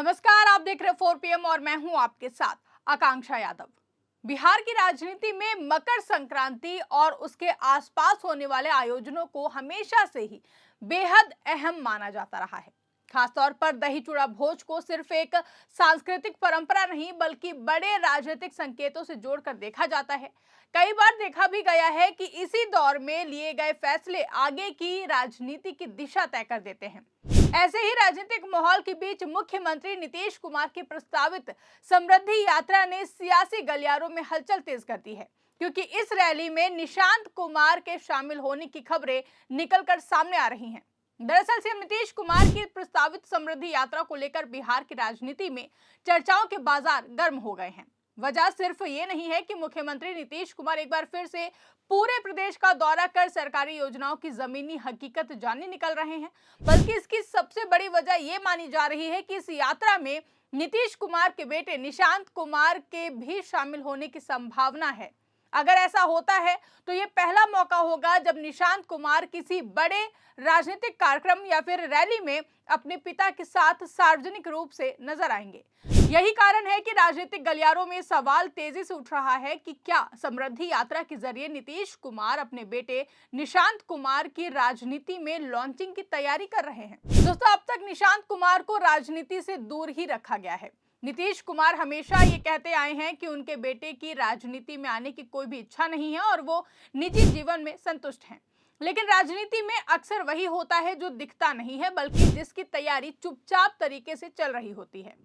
नमस्कार, आप देख रहे 4 PM और मैं हूं आपके साथ आकांक्षा यादव। बिहार की राजनीति में मकर संक्रांति और उसके आसपास होने वाले आयोजनों को हमेशा से ही बेहद अहम माना जाता रहा है। खासतौर पर दही चूड़ा भोज को सिर्फ एक सांस्कृतिक परंपरा नहीं बल्कि बड़े राजनीतिक संकेतों से जोड़कर देखा जाता है। कई बार देखा भी गया है कि इसी दौर में लिए गए फैसले आगे की राजनीति की दिशा तय कर देते हैं। ऐसे ही राजनीतिक माहौल के बीच मुख्यमंत्री नीतीश कुमार की प्रस्तावित समृद्धि यात्रा ने सियासी गलियारों में हलचल तेज कर दी है, क्योंकि इस रैली में निशांत कुमार के शामिल होने की खबरें निकलकर सामने आ रही हैं। दरअसल सीएम नीतीश कुमार की प्रस्तावित समृद्धि यात्रा को लेकर बिहार की राजनीति में चर्चाओं के बाजार गर्म हो गए हैं। वजह सिर्फ ये नहीं है कि मुख्यमंत्री नीतीश कुमार एक बार फिर से पूरे प्रदेश का दौरा कर सरकारी योजनाओं की जमीनी हकीकत जानने निकल रहे हैं, बल्कि इसकी सबसे बड़ी वजह यह मानी जा रही है कि इस यात्रा में नीतीश कुमार के बेटे निशांत कुमार के भी शामिल होने की संभावना है। अगर ऐसा होता है तो ये पहला मौका होगा जब निशांत कुमार किसी बड़े राजनीतिक कार्यक्रम या फिर रैली में अपने पिता के साथ सार्वजनिक रूप से नजर आएंगे। यही कारण है कि राजनीतिक गलियारों में सवाल तेजी से उठ रहा है कि क्या समृद्धि यात्रा के जरिए नीतीश कुमार अपने बेटे निशांत कुमार की राजनीति में लॉन्चिंग की तैयारी कर रहे हैं। दोस्तों, अब तक निशांत कुमार को राजनीति से दूर ही रखा गया है। नीतीश कुमार हमेशा ये कहते आए हैं कि उनके बेटे की राजनीति में आने की कोई भी इच्छा नहीं है और वो निजी जीवन में संतुष्ट हैं। लेकिन राजनीति में अक्सर वही होता है जो दिखता नहीं है, बल्कि जिसकी तैयारी चुपचाप तरीके से चल रही होती है।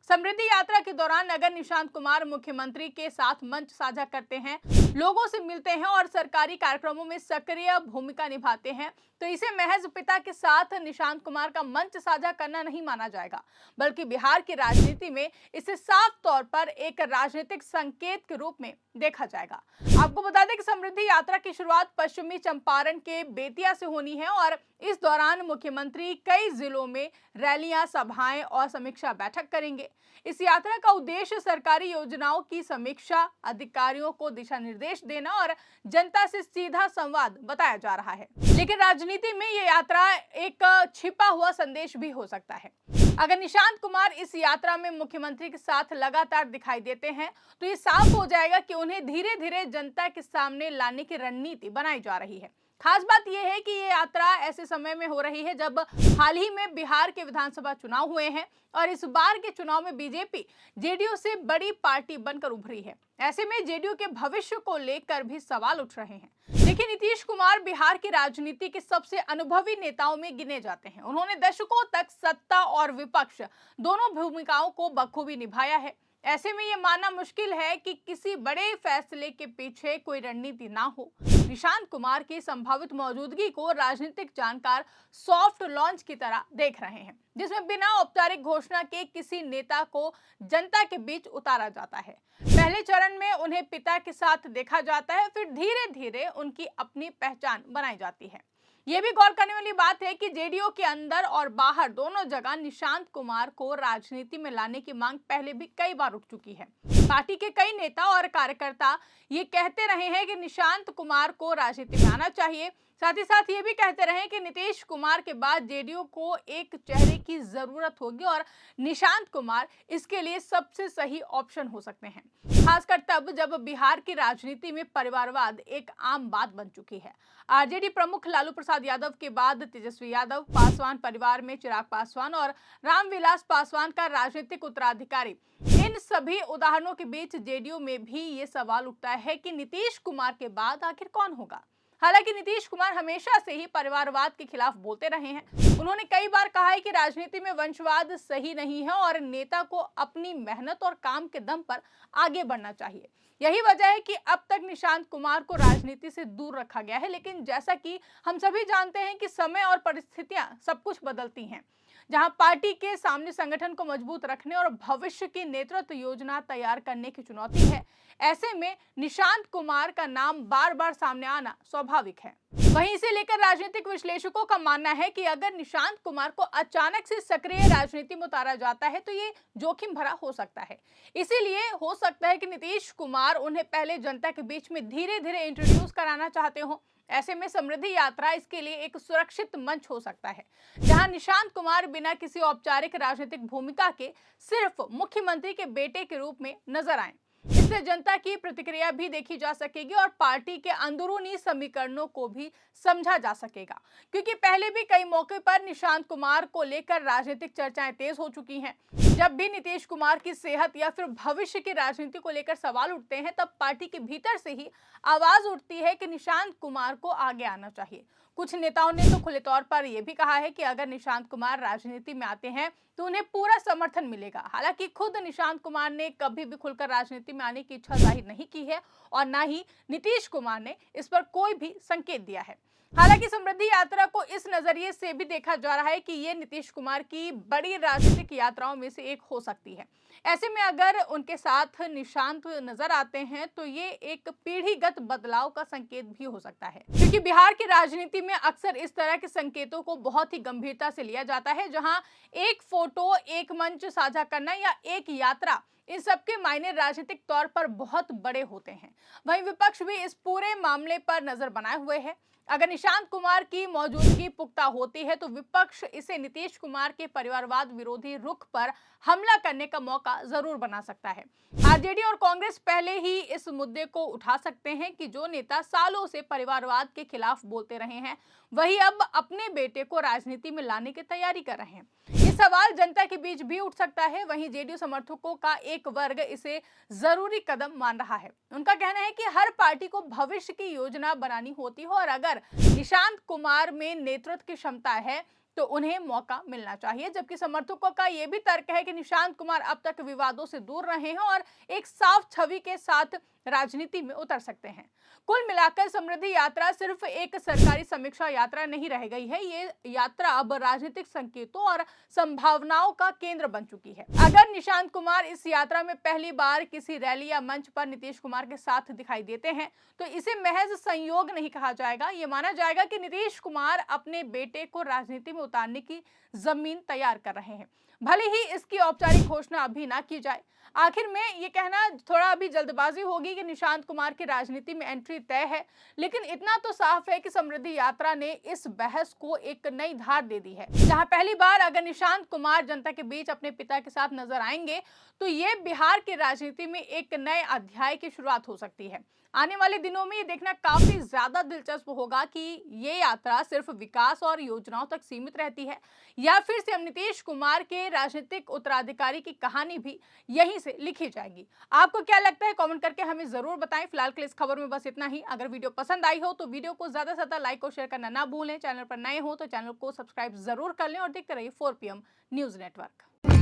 समृद्धि यात्रा के दौरान अगर निशांत कुमार मुख्यमंत्री के साथ मंच साझा करते हैं, लोगों से मिलते हैं और सरकारी कार्यक्रमों में सक्रिय भूमिका निभाते हैं, तो इसे महज पिता के साथ निशांत कुमार का मंच साझा करना नहीं माना जाएगा, बल्कि बिहार की राजनीति में इसे साफ तौर पर एक राजनीतिक संकेत के रूप में देखा जाएगा। आपको बता दें कि समृद्धि यात्रा की शुरुआत पश्चिमी चंपारण के बेतिया से होनी है और इस दौरान मुख्यमंत्री कई जिलों में रैलियां, सभाएं और समीक्षा बैठक करेंगे। इस यात्रा का उद्देश्य सरकारी योजनाओं की समीक्षा, अधिकारियों को दिशा निर्देश देना और जनता से सीधा संवाद बताया जा रहा है। लेकिन राजनीति में ये यात्रा एक छिपा हुआ संदेश भी हो सकता है। अगर निशांत कुमार इस यात्रा में मुख्यमंत्री के साथ लगातार दिखाई देते हैं, तो ये साफ हो जाएगा कि उन्हें धीरे धीरे जनता के सामने लाने की रणनीति बनाई जा रही है। खास बात यह है कि ये यात्रा ऐसे समय में हो रही है जब हाल ही में बिहार के विधानसभा चुनाव हुए हैं और इस बार के चुनाव में बीजेपी जेडीयू से बड़ी पार्टी बनकर उभरी है। ऐसे में जेडीयू के भविष्य को लेकर भी सवाल उठ रहे हैं। देखिए, नीतीश कुमार बिहार की राजनीति के सबसे अनुभवी नेताओं में गिने जाते हैं। उन्होंने दशकों तक सत्ता और विपक्ष दोनों भूमिकाओं को बखूबी निभाया है। ऐसे में ये मानना मुश्किल है कि किसी बड़े फैसले के पीछे कोई रणनीति ना हो। निशांत कुमार की संभावित मौजूदगी को राजनीतिक जानकार सॉफ्ट लॉन्च की तरह देख रहे हैं, जिसमें बिना औपचारिक घोषणा के किसी नेता को जनता के बीच उतारा जाता है। पहले चरण में उन्हें पिता के साथ देखा जाता है, फिर धीरे धीरे उनकी अपनी पहचान बनाई जाती है। यह भी गौर करने वाली बात है कि जेडीयू के अंदर और बाहर दोनों जगह निशांत कुमार को राजनीति में लाने की मांग पहले भी कई बार उठ चुकी है। पार्टी के कई नेता और कार्यकर्ता ये कहते रहे हैं कि निशांत कुमार को राजनीति में आना चाहिए। साथ ही साथ ये भी कहते रहे कि नीतीश कुमार के बाद जेडीयू को एक चेहरे की जरूरत होगी और निशांत कुमार इसके लिए सबसे सही ऑप्शन हो सकते हैं, खासकर तब जब बिहार की राजनीति में परिवारवाद एक आम बात बन चुकी है। आरजेडी प्रमुख लालू प्रसाद यादव के बाद तेजस्वी यादव, पासवान परिवार में चिराग पासवान और रामविलास पासवान का राजनीतिक उत्तराधिकारी, इन सभी उदाहरणों के बीच जेडीयू में भी ये सवाल उठता है कि नीतीश कुमार के बाद आखिर कौन होगा। हालांकि नीतीश कुमार हमेशा से ही परिवारवाद के खिलाफ बोलते रहे हैं। उन्होंने कई बार कहा है कि राजनीति में वंशवाद सही नहीं है और नेता को अपनी मेहनत और काम के दम पर आगे बढ़ना चाहिए। यही वजह है कि अब तक निशांत कुमार को राजनीति से दूर रखा गया है। लेकिन जैसा कि हम सभी जानते हैं कि समय और परिस्थितियां सब कुछ बदलती हैं। जहां पार्टी के सामने संगठन को मजबूत रखने और भविष्य की नेतृत्व योजना तैयार करने की चुनौती है, ऐसे में निशांत कुमार का नाम बार बार सामने आना स्वाभाविक है। वहीं इसे लेकर राजनीतिक विश्लेषकों का मानना है कि अगर निशांत कुमार को अचानक से सक्रिय राजनीति में उतारा जाता है तो ये जोखिम भरा हो सकता है। इसीलिए हो सकता है कि नीतीश कुमार कुमार उन्हें पहले जनता के बीच में धीरे धीरे इंट्रोड्यूस कराना चाहते हो। ऐसे में समृद्धि यात्रा इसके लिए एक सुरक्षित मंच हो सकता है, जहां निशांत कुमार बिना किसी औपचारिक राजनीतिक भूमिका के सिर्फ मुख्यमंत्री के बेटे के रूप में नजर आए। इससे जनता की प्रतिक्रिया भी देखी जा सकेगी और पार्टी के अंदरूनी समीकरणों को भी समझा जा सकेगा, क्योंकि पहले भी कई मौके पर निशांत कुमार को लेकर राजनीतिक चर्चाएं तेज हो चुकी हैं। जब भी नीतीश कुमार की सेहत या फिर भविष्य की राजनीति को लेकर सवाल उठते हैं, तब पार्टी के भीतर से ही आवाज उठती है कि निशांत कुमार को आगे आना चाहिए। कुछ नेताओं ने तो खुले तौर पर यह भी कहा है कि अगर निशांत कुमार राजनीति में आते हैं तो उन्हें पूरा समर्थन मिलेगा। हालांकि खुद निशांत कुमार ने कभी भी खुलकर राजनीति में आने की इच्छा जाहिर नहीं की है और न ही नीतीश कुमार ने इस पर कोई भी संकेत दिया है। हालांकि समृद्धि यात्रा को इस नजरिए से भी देखा जा रहा है कि ये नीतीश कुमार की बड़ी राजनीतिक यात्राओं में से एक हो सकती है। ऐसे में अगर उनके साथ निशांत नजर आते हैं तो ये एक पीढ़ीगत बदलाव का संकेत भी हो सकता है, क्योंकि बिहार की राजनीति में अक्सर इस तरह के संकेतों को बहुत ही गंभीरता से लिया जाता है, जहां एक फोटो, एक मंच साझा करना या एक यात्रा, इन सबके मायने राजनीतिक तौर पर बहुत बड़े होते हैं। वहीं विपक्ष भी इस पूरे मामले पर नजर बनाए हुए है। अगर निशांत कुमार की मौजूदगी पुख्ता होती है तो विपक्ष इसे नीतीश कुमार के परिवारवाद विरोधी रुख पर हमला करने का मौका जरूर बना सकता है। आरजेडी और कांग्रेस पहले ही इस मुद्दे को उठा सकते हैं कि जो नेता सालों से परिवारवाद के खिलाफ बोलते रहे हैं, वही अब अपने बेटे को राजनीति में लाने की तैयारी कर रहे हैं। ये सवाल जनता के बीच भी उठ सकता है। वहीं जेडीयू समर्थकों का एक वर्ग इसे जरूरी कदम मान रहा है। उनका कहना है कि हर पार्टी को भविष्य की योजना बनानी होती है और अगर निशांत कुमार में नेतृत्व की क्षमता है तो उन्हें मौका मिलना चाहिए। जबकि समर्थकों का यह भी तर्क है कि निशांत कुमार अब तक विवादों से दूर रहे हैं और एक साफ छवि के साथ राजनीति में उतर सकते हैं। कुल मिलाकर समृद्धि यात्रा सिर्फ एक सरकारी समीक्षा यात्रा नहीं रह गई है। ये यात्रा अब राजनीतिक संकेतों और संभावनाओं का केंद्र बन चुकी है। अगर निशांत कुमार इस यात्रा में पहली बार किसी रैली या मंच पर नीतीश कुमार के साथ दिखाई देते हैं तो इसे महज संयोग नहीं कहा जाएगा। ये माना जाएगा कि नीतीश कुमार अपने बेटे को राजनीति में उतारने की जमीन तैयार कर रहे हैं, भले ही इसकी औपचारिक घोषणा अभी ना की जाए। आखिर में ये कहना थोड़ा अभी जल्दबाजी होगी कि निशांत कुमार की राजनीति में एंट्री तय है, लेकिन इतना तो साफ है कि समृद्धि यात्रा ने इस बहस को एक नई धार दे दी है। जहां पहली बार अगर निशांत कुमार जनता के बीच अपने पिता के साथ नजर आएंगे तो ये बिहार की राजनीति में एक नए अध्याय की शुरुआत हो सकती है। आने वाले दिनों में ये देखना काफी ज्यादा दिलचस्प होगा कि ये यात्रा सिर्फ विकास और योजनाओं तक सीमित रहती है या फिर से नीतीश कुमार के राजनीतिक उत्तराधिकारी की कहानी भी यहीं से लिखी जाएगी। आपको क्या लगता है, कमेंट करके हमें जरूर बताएं। फिलहाल के लिए इस खबर में बस इतना ही। अगर वीडियो पसंद आई हो तो वीडियो को ज्यादा से ज्यादा लाइक और शेयर करना ना भूलें। चैनल पर नए हो तो चैनल को सब्सक्राइब जरूर कर लें और देखते रहिए 4PM न्यूज नेटवर्क।